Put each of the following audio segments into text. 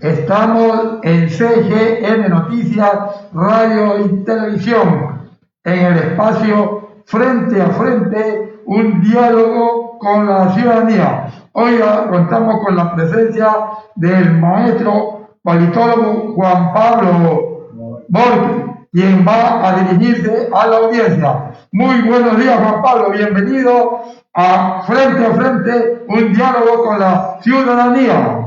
Estamos en CGN Noticias, Radio y Televisión, en el espacio Frente a Frente, un diálogo con la ciudadanía. Hoy contamos con la presencia del maestro politólogo Juan Pablo Volpi, quien va a dirigirse a la audiencia. Muy buenos días, Juan Pablo, bienvenido a Frente, un diálogo con la ciudadanía.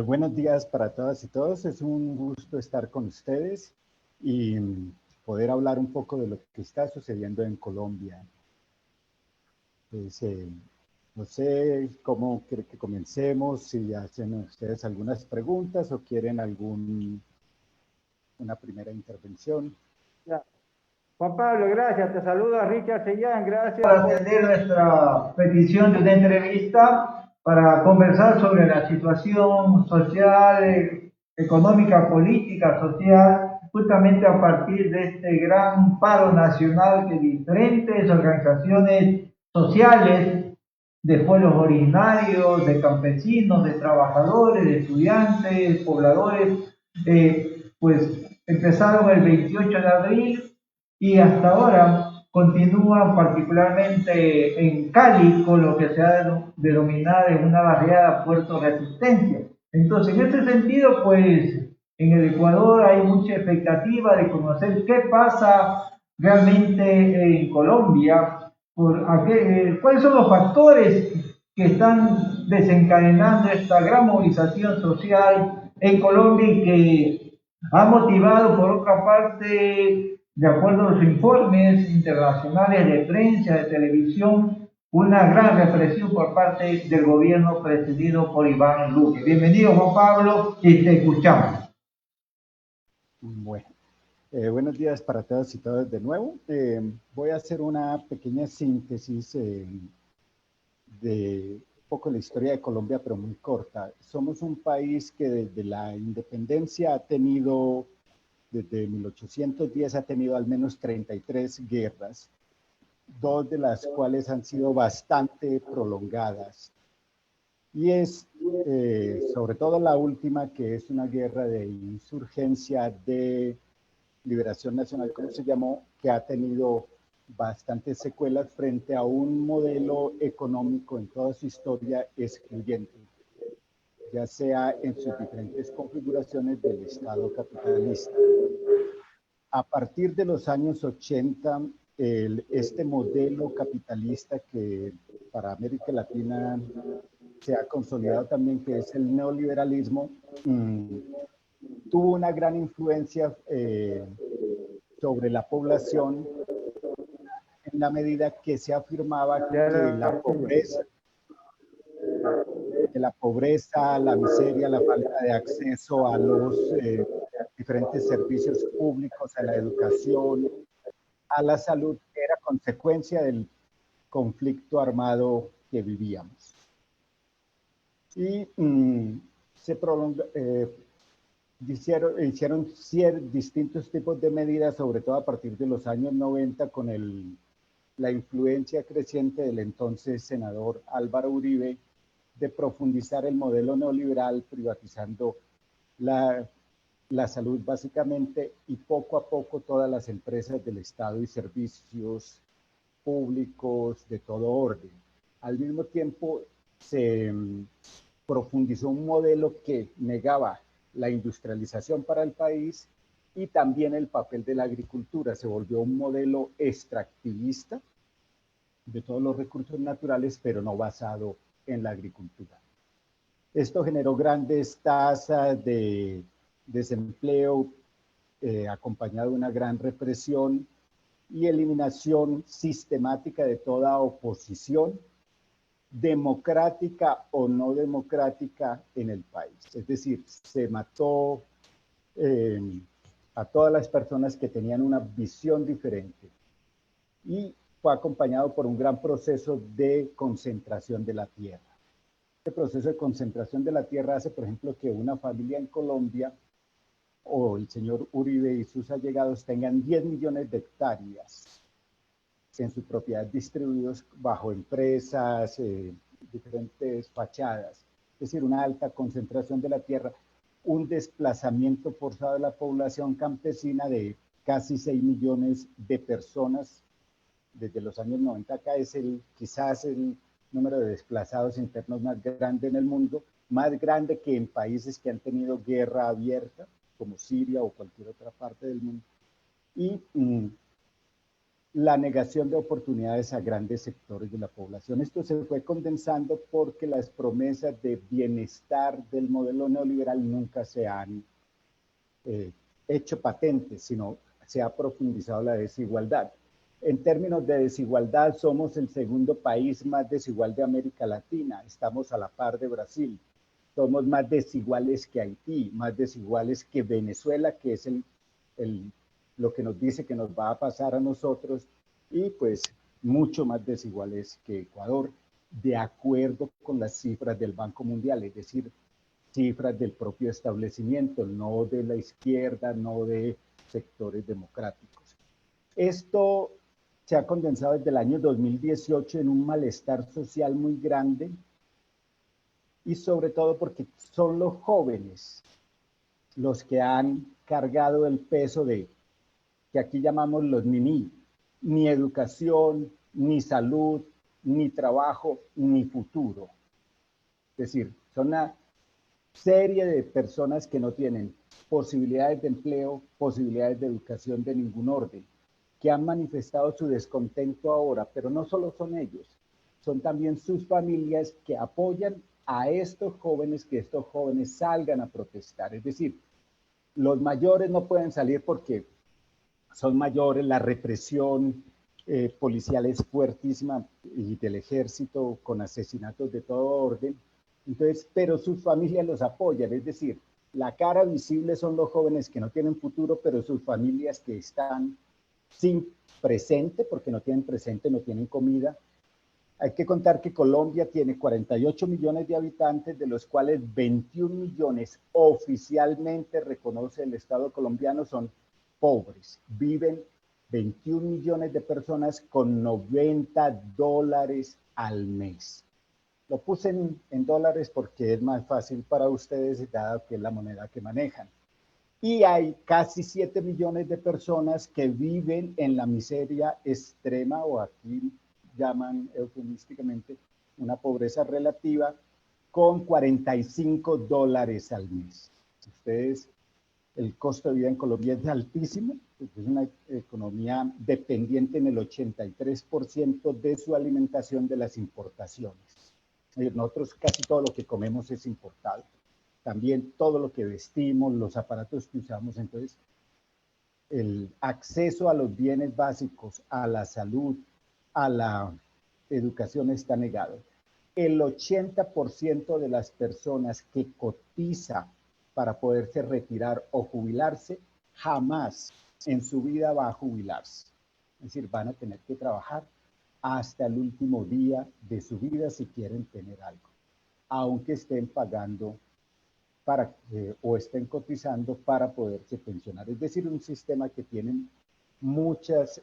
Buenos días para todas y todos. Es un gusto estar con ustedes y poder hablar un poco de lo que está sucediendo en Colombia. Pues, no sé cómo quiere que comencemos, si hacen ustedes algunas preguntas o quieren una primera intervención. Ya. Juan Pablo, gracias. Te saluda Richard Sellán. Gracias por atender nuestra petición de una entrevista para conversar sobre la situación social, económica, política, social, justamente a partir de este gran paro nacional que diferentes organizaciones sociales de pueblos originarios, de campesinos, de trabajadores, de estudiantes, pobladores, pues empezaron el 28 de abril y hasta ahora continúan particularmente en Cali con lo que se ha denominado en una barriada Puerto Resistencia. Entonces, en este sentido, pues en el Ecuador hay mucha expectativa de conocer qué pasa realmente en Colombia, cuáles son los factores que están desencadenando esta gran movilización social en Colombia y que ha motivado, por otra parte, de acuerdo a los informes internacionales de prensa, de televisión, una gran represión por parte del gobierno presidido por Iván Duque. Bienvenido, Juan Pablo, y te escuchamos. Bueno, buenos días para todos y todas de nuevo. Voy a hacer una pequeña síntesis de un poco la historia de Colombia, pero muy corta. Somos un país que desde la independencia ha tenido, desde 1810 ha tenido al menos 33 guerras, dos de las cuales han sido bastante prolongadas. Y es sobre todo la última, que es una guerra de insurgencia de liberación nacional, como se llamó, que ha tenido bastantes secuelas frente a un modelo económico en toda su historia excluyente, ya sea en sus diferentes configuraciones del Estado capitalista. A partir de los años 80, este modelo capitalista que para América Latina se ha consolidado también, que es el neoliberalismo, tuvo una gran influencia sobre la población en la medida que se afirmaba que la pobreza, la miseria, la falta de acceso a los diferentes servicios públicos, a la educación, a la salud, era consecuencia del conflicto armado que vivíamos. Y se prolongó, hicieron distintos tipos de medidas, sobre todo a partir de los años 90, con la influencia creciente del entonces senador Álvaro Uribe, de profundizar el modelo neoliberal, privatizando la salud básicamente, y poco a poco todas las empresas del Estado y servicios públicos de todo orden. Al mismo tiempo se profundizó un modelo que negaba la industrialización para el país y también el papel de la agricultura. Se volvió un modelo extractivista de todos los recursos naturales, pero no basado en la agricultura. Esto generó grandes tasas de desempleo, acompañado de una gran represión y eliminación sistemática de toda oposición, democrática o no democrática, en el país. Es decir, se mató a todas las personas que tenían una visión diferente, y fue acompañado por un gran proceso de concentración de la tierra. Este proceso de concentración de la tierra hace, por ejemplo, que una familia en Colombia, o el señor Uribe y sus allegados, tengan 10 millones de hectáreas en su propiedad, distribuidos bajo empresas, diferentes fachadas. decir, una alta concentración de la tierra, un desplazamiento forzado de la población campesina de casi 6 millones de personas desde los años 90 acá. Es quizás el número de desplazados internos más grande en el mundo, más grande que en países que han tenido guerra abierta, como Siria o cualquier otra parte del mundo. Y la negación de oportunidades a grandes sectores de la población. Esto se fue condensando porque las promesas de bienestar del modelo neoliberal nunca se han hecho patentes, sino se ha profundizado la desigualdad. En términos de desigualdad, somos el segundo país más desigual de América Latina. Estamos a la par de Brasil. Somos más desiguales que Haití, más desiguales que Venezuela, que es lo que nos dice que nos va a pasar a nosotros, y pues mucho más desiguales que Ecuador, de acuerdo con las cifras del Banco Mundial, es decir, cifras del propio establecimiento, no de la izquierda, no de sectores democráticos. Esto se ha condensado desde el año 2018 en un malestar social muy grande, y sobre todo porque son los jóvenes los que han cargado el peso de, que aquí llamamos los niní, ni educación, ni salud, ni trabajo, ni futuro. Es decir, son una serie de personas que no tienen posibilidades de empleo, posibilidades de educación de ningún orden, que han manifestado su descontento ahora, pero no solo son ellos, son también sus familias que apoyan a estos jóvenes, que estos jóvenes salgan a protestar. Es decir, los mayores no pueden salir porque son mayores, la represión policial es fuertísima, y del ejército, con asesinatos de todo orden. Entonces, pero sus familias los apoyan, es decir, la cara visible son los jóvenes que no tienen futuro, pero sus familias que están sin presente, porque no tienen presente, no tienen comida. Hay que contar que Colombia tiene 48 millones de habitantes, de los cuales 21 millones oficialmente reconoce el Estado colombiano son pobres. Viven 21 millones de personas con $90 al mes. Lo puse en dólares porque es más fácil para ustedes, dado que es la moneda que manejan. Y hay casi 7 millones de personas que viven en la miseria extrema, o aquí llaman eufemísticamente una pobreza relativa, con $45 al mes. Ustedes, el costo de vida en Colombia es altísimo, es una economía dependiente en el 83% de su alimentación de las importaciones. Nosotros casi todo lo que comemos es importado. También todo lo que vestimos, los aparatos que usamos. Entonces, el acceso a los bienes básicos, a la salud, a la educación está negado. El 80% de las personas que cotiza para poderse retirar o jubilarse, jamás en su vida va a jubilarse. Es decir, van a tener que trabajar hasta el último día de su vida si quieren tener algo, aunque estén pagando o estén cotizando para poderse pensionar. Es decir, un sistema que tiene muchas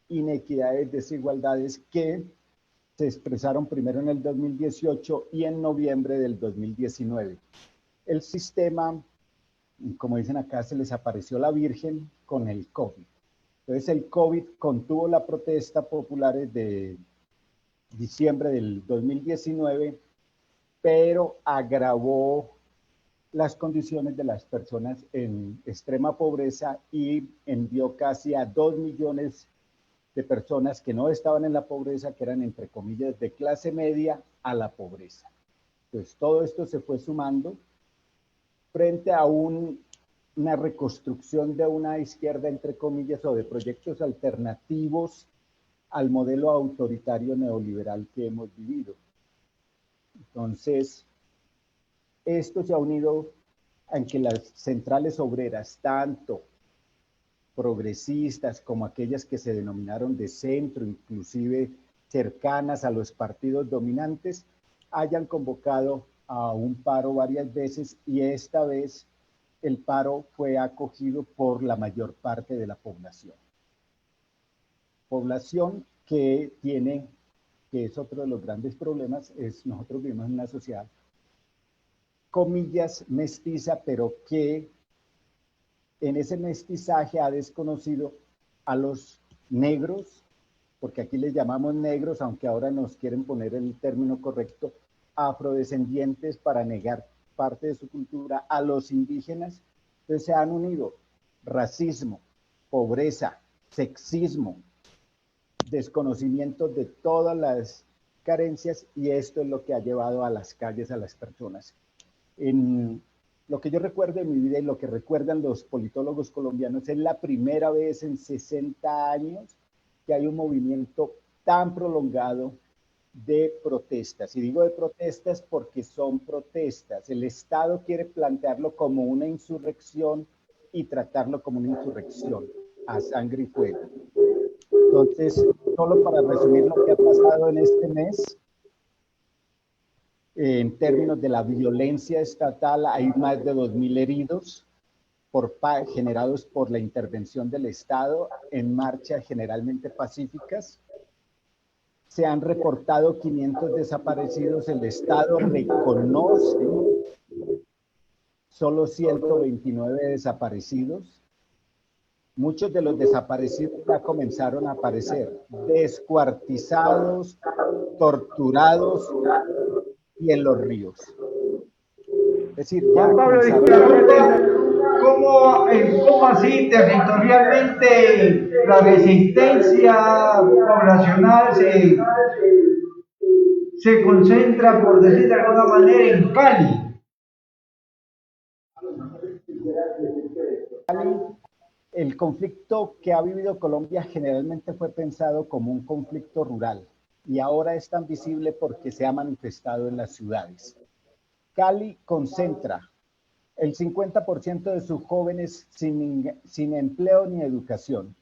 inequidades, desigualdades, que se expresaron primero en el 2018 y en noviembre del 2019. El sistema, como dicen acá, se les apareció la Virgen con el COVID. Entonces el COVID contuvo la protesta popular de diciembre del 2019, pero agravó las condiciones de las personas en extrema pobreza y envió casi a 2 millones de personas que no estaban en la pobreza, que eran entre comillas de clase media, a la pobreza. Entonces todo esto se fue sumando frente a una reconstrucción de una izquierda entre comillas, o de proyectos alternativos al modelo autoritario neoliberal que hemos vivido. Entonces, esto se ha unido a que las centrales obreras, tanto progresistas como aquellas que se denominaron de centro, inclusive cercanas a los partidos dominantes, hayan convocado a un paro varias veces, y esta vez el paro fue acogido por la mayor parte de la población. Población que tiene, que es otro de los grandes problemas, es nosotros vivimos en una sociedad comillas, mestiza, pero que en ese mestizaje ha desconocido a los negros, porque aquí les llamamos negros, aunque ahora nos quieren poner el término correcto, afrodescendientes, para negar parte de su cultura, a los indígenas. Entonces se han unido racismo, pobreza, sexismo, desconocimiento de todas las carencias, y esto es lo que ha llevado a las calles a las personas. En lo que yo recuerdo de mi vida y lo que recuerdan los politólogos colombianos, es la primera vez en 60 años que hay un movimiento tan prolongado de protestas. Y digo de protestas porque son protestas. El Estado quiere plantearlo como una insurrección y tratarlo como una insurrección a sangre y fuego. Entonces, solo para resumir lo que ha pasado en este mes, en términos de la violencia estatal, hay más de 2.000 heridos generados por la intervención del Estado en marchas generalmente pacíficas. Se han reportado 500 desaparecidos. El Estado reconoce solo 129 desaparecidos. Muchos de los desaparecidos ya comenzaron a aparecer descuartizados, torturados y en los ríos. Es decir, ya Juan Pablo, ¿Cómo así territorialmente la resistencia poblacional se concentra, por decir de alguna manera, en Cali? El conflicto que ha vivido Colombia generalmente fue pensado como un conflicto rural y ahora es tan visible porque se ha manifestado en las ciudades. Cali concentra el 50% de sus jóvenes sin empleo ni educación.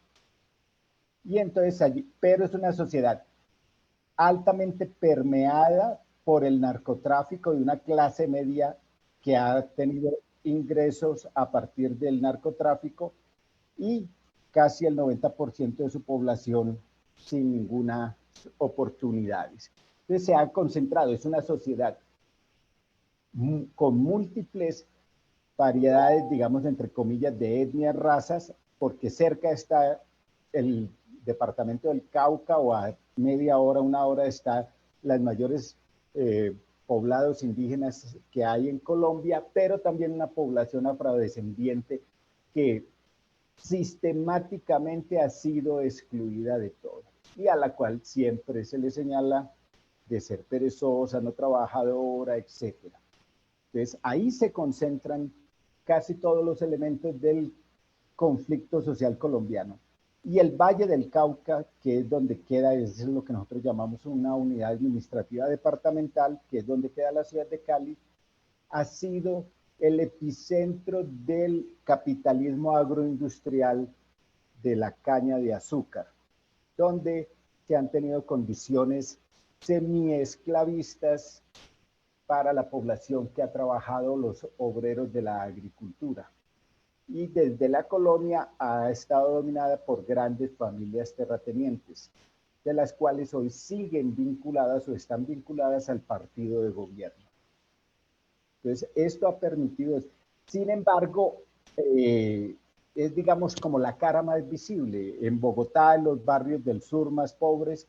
Y entonces allí, pero es una sociedad altamente permeada por el narcotráfico de una clase media que ha tenido ingresos a partir del narcotráfico y casi el 90% de su población sin ninguna oportunidad. Entonces se ha concentrado, es una sociedad con múltiples variedades, digamos, entre comillas, de etnias, razas, porque cerca está el departamento del Cauca, o a media hora, una hora, está las mayores poblados indígenas que hay en Colombia, pero también una población afrodescendiente que sistemáticamente ha sido excluida de todo y a la cual siempre se le señala de ser perezosa, no trabajadora, etcétera. Entonces ahí se concentran casi todos los elementos del conflicto social colombiano. Y el Valle del Cauca, que es donde queda, es lo que nosotros llamamos una unidad administrativa departamental, que es donde queda la ciudad de Cali, ha sido el epicentro del capitalismo agroindustrial de la caña de azúcar, donde se han tenido condiciones semiesclavistas para la población que ha trabajado, los obreros de la agricultura. Y desde la colonia ha estado dominada por grandes familias terratenientes, de las cuales hoy siguen vinculadas o están vinculadas al partido de gobierno. Entonces, esto ha permitido, sin embargo, es, digamos, como la cara más visible. En Bogotá, en los barrios del sur más pobres,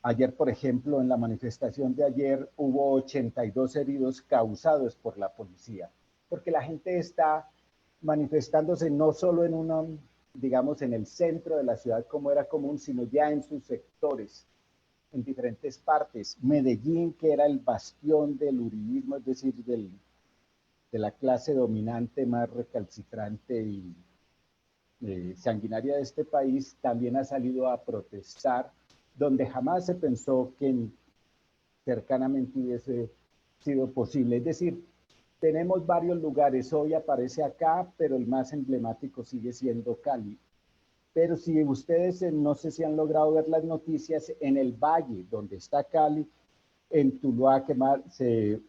ayer, por ejemplo, en la manifestación de ayer, hubo 82 heridos causados por la policía, porque la gente está manifestándose no solo en una, digamos, en el centro de la ciudad como era común, sino ya en sus sectores, en diferentes partes. Medellín, que era el bastión del uribismo, es decir, de la clase dominante más recalcitrante y sanguinaria de este país, también ha salido a protestar, donde jamás se pensó que cercanamente hubiese sido posible. Es decir, tenemos varios lugares, hoy aparece acá, pero el más emblemático sigue siendo Cali. Pero si ustedes, no sé si han logrado ver las noticias, en el valle donde está Cali, en Tuluá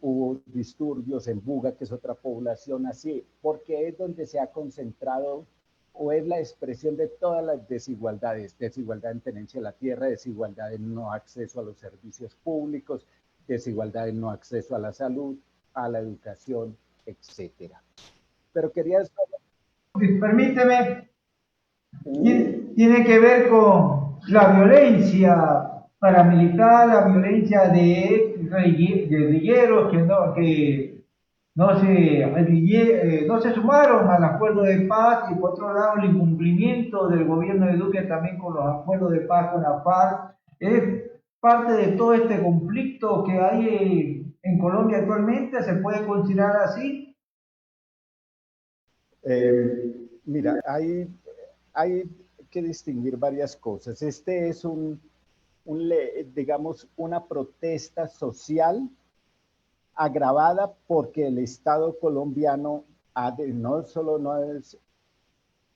hubo disturbios, en Buga, que es otra población así, porque es donde se ha concentrado o es la expresión de todas las desigualdades, desigualdad en tenencia de la tierra, desigualdad en no acceso a los servicios públicos, desigualdad en no acceso a la salud, a la educación, etcétera. Pero quería... Permíteme, tiene que ver con la violencia paramilitar, la violencia de guerrilleros que no se sumaron al acuerdo de paz, y por otro lado el incumplimiento del gobierno de Duque también con los acuerdos de paz con la FARC. Es parte de todo este conflicto que hay en Colombia actualmente. ¿Se puede considerar así? Mira, hay que distinguir varias cosas. Este es digamos, una protesta social agravada porque el Estado colombiano no solo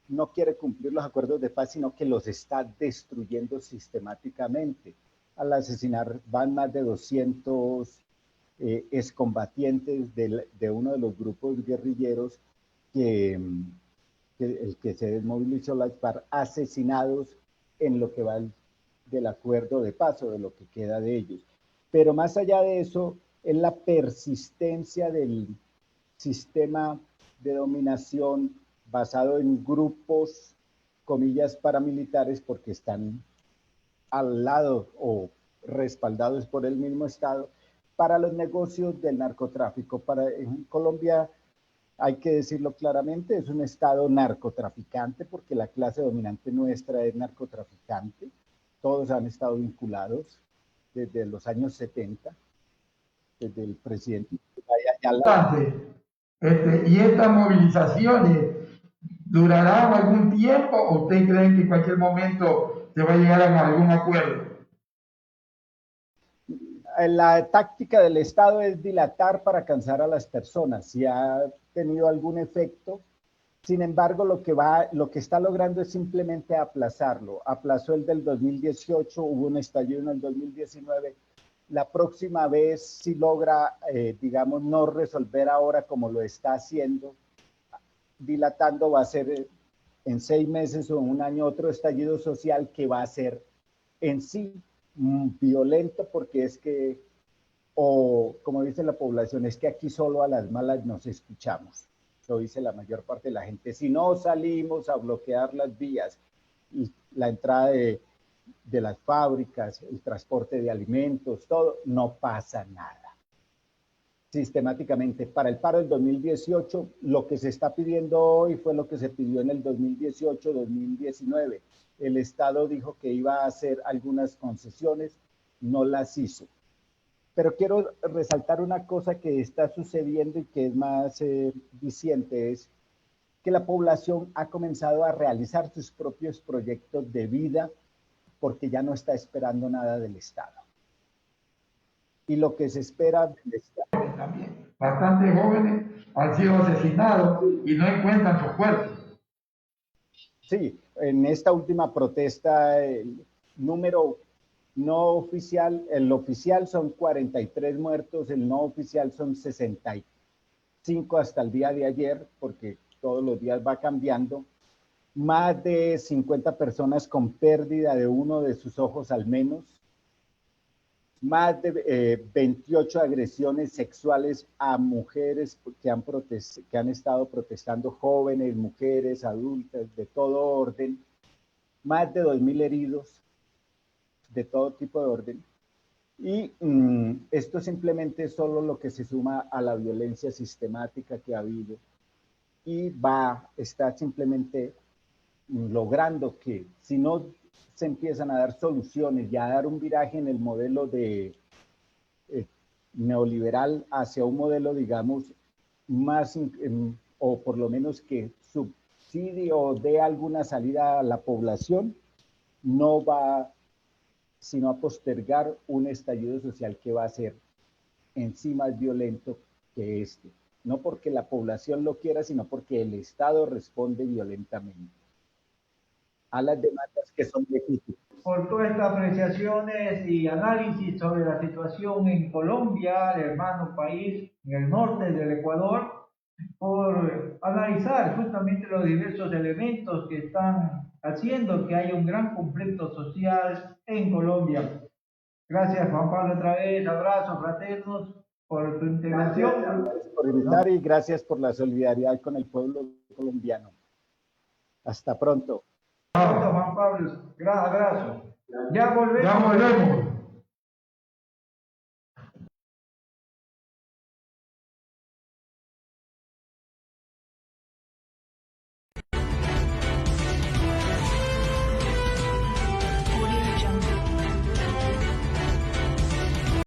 no quiere cumplir los acuerdos de paz, sino que los está destruyendo sistemáticamente. Al asesinar van más de 200 excombatientes de uno de los grupos guerrilleros el que se desmovilizó las FARC, asesinados en lo que va del acuerdo de paz o de lo que queda de ellos. Pero más allá de eso, es la persistencia del sistema de dominación basado en grupos, comillas, paramilitares, porque están al lado o respaldados por el mismo Estado, para los negocios del narcotráfico. En Colombia, hay que decirlo claramente, es un Estado narcotraficante, porque la clase dominante nuestra es narcotraficante. Todos han estado vinculados desde los años 70, desde el presidente Ayala. ¿Y estas movilizaciones durarán algún tiempo o usted cree que en cualquier momento se va a llegar a algún acuerdo? La táctica del Estado es dilatar para cansar a las personas. Si ha tenido algún efecto, sin embargo, lo que está logrando es simplemente aplazarlo. Aplazó el del 2018, hubo un estallido en el 2019. La próxima vez, si logra, digamos, no resolver ahora como lo está haciendo, dilatando, va a ser en 6 meses o en un año otro estallido social que va a ser en sí violento, porque es que, o como dice la población, es que aquí solo a las malas nos escuchamos. Lo dice la mayor parte de la gente. Si no salimos a bloquear las vías, la entrada de las fábricas, el transporte de alimentos, todo, no pasa nada. Sistemáticamente, para el paro del 2018, lo que se está pidiendo hoy fue lo que se pidió en el 2018-2019. El Estado dijo que iba a hacer algunas concesiones, no las hizo. Pero quiero resaltar una cosa que está sucediendo y que es más diciente, es que la población ha comenzado a realizar sus propios proyectos de vida porque ya no está esperando nada del Estado. Y lo que se espera del Estado... También, bastantes jóvenes han sido asesinados y no encuentran sus cuerpos. Sí, en esta última protesta, el número no oficial, el oficial son 43 muertos, el no oficial son 65 hasta el día de ayer, porque todos los días va cambiando. Más de 50 personas con pérdida de uno de sus ojos al menos. Más de 28 agresiones sexuales a mujeres que han estado protestando, jóvenes, mujeres, adultas, de todo orden. Más de 2.000 heridos de todo tipo de orden. Y esto simplemente es solo lo que se suma a la violencia sistemática que ha habido y está simplemente logrando que, si no se empiezan a dar soluciones y a dar un viraje en el modelo de neoliberal hacia un modelo, digamos, más, o por lo menos que subsidie o dé alguna salida a la población, no va sino a postergar un estallido social que va a ser en sí más violento que este. No porque la población lo quiera, sino porque el Estado responde violentamente a las demandas que son legítimas. Por todas estas apreciaciones y análisis sobre la situación en Colombia, el hermano país en el norte del Ecuador, por analizar justamente los diversos elementos que están haciendo que haya un gran conflicto social en Colombia. Gracias, Juan Pablo, otra vez. Abrazos fraternos. por tu intervención. Gracias por invitar y gracias por la solidaridad con el pueblo colombiano. Hasta pronto. Juan Pablo, gracias. Ya volvemos. Ya volvemos.